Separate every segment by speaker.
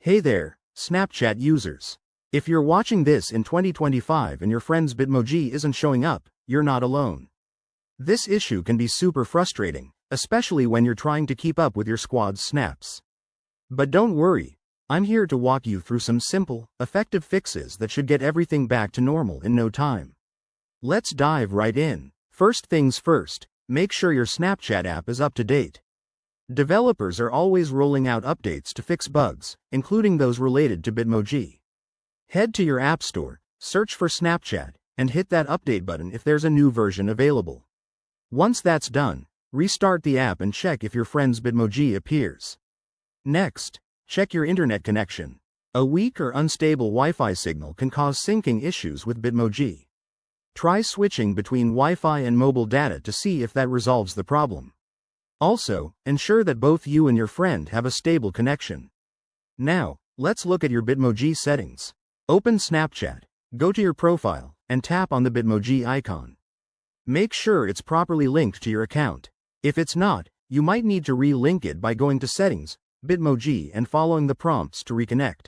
Speaker 1: Hey there, Snapchat users. If you're watching this in 2025 and your friend's Bitmoji isn't showing up, you're not alone. This issue can be super frustrating, especially when you're trying to keep up with your squad's snaps. But don't worry, I'm here to walk you through some simple, effective fixes that should get everything back to normal in no time. Let's dive right in. First things first, make sure your Snapchat app is up to date. Developers are always rolling out updates to fix bugs, including those related to Bitmoji. Head to your App Store, search for Snapchat, and hit that update button if there's a new version available. Once that's done, restart the app and check if your friend's Bitmoji appears. Next, check your internet connection. A weak or unstable Wi-Fi signal can cause syncing issues with Bitmoji. Try switching between Wi-Fi and mobile data to see if that resolves the problem. Also, ensure that both you and your friend have a stable connection. Now, let's look at your Bitmoji settings. Open Snapchat, go to your profile, and tap on the Bitmoji icon. Make sure it's properly linked to your account. If it's not, you might need to re-link it by going to Settings, Bitmoji, and following the prompts to reconnect.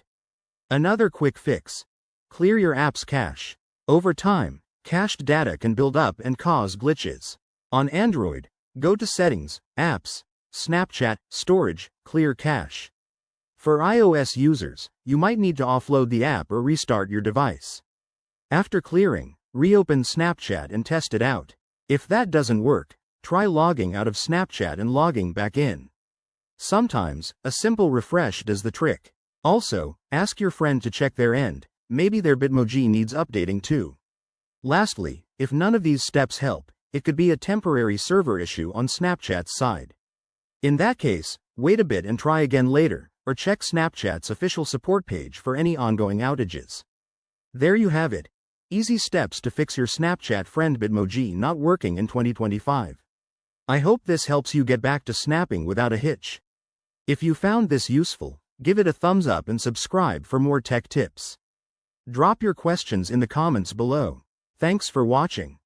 Speaker 1: Another quick fix: clear your app's cache. Over time, cached data can build up and cause glitches. On Android, go to Settings, Apps, Snapchat, Storage, Clear Cache. For iOS users, you might need to offload the app or restart your device. After clearing, reopen Snapchat and test it out. If that doesn't work, try logging out of Snapchat and logging back in. Sometimes, a simple refresh does the trick. Also, ask your friend to check their end, maybe their Bitmoji needs updating too. Lastly, if none of these steps help, it could be a temporary server issue on Snapchat's side. In that case, wait a bit and try again later, or check Snapchat's official support page for any ongoing outages. There you have it. Easy steps to fix your Snapchat friend Bitmoji not working in 2025. I hope this helps you get back to snapping without a hitch. If you found this useful, give it a thumbs up and subscribe for more tech tips. Drop your questions in the comments below. Thanks for watching.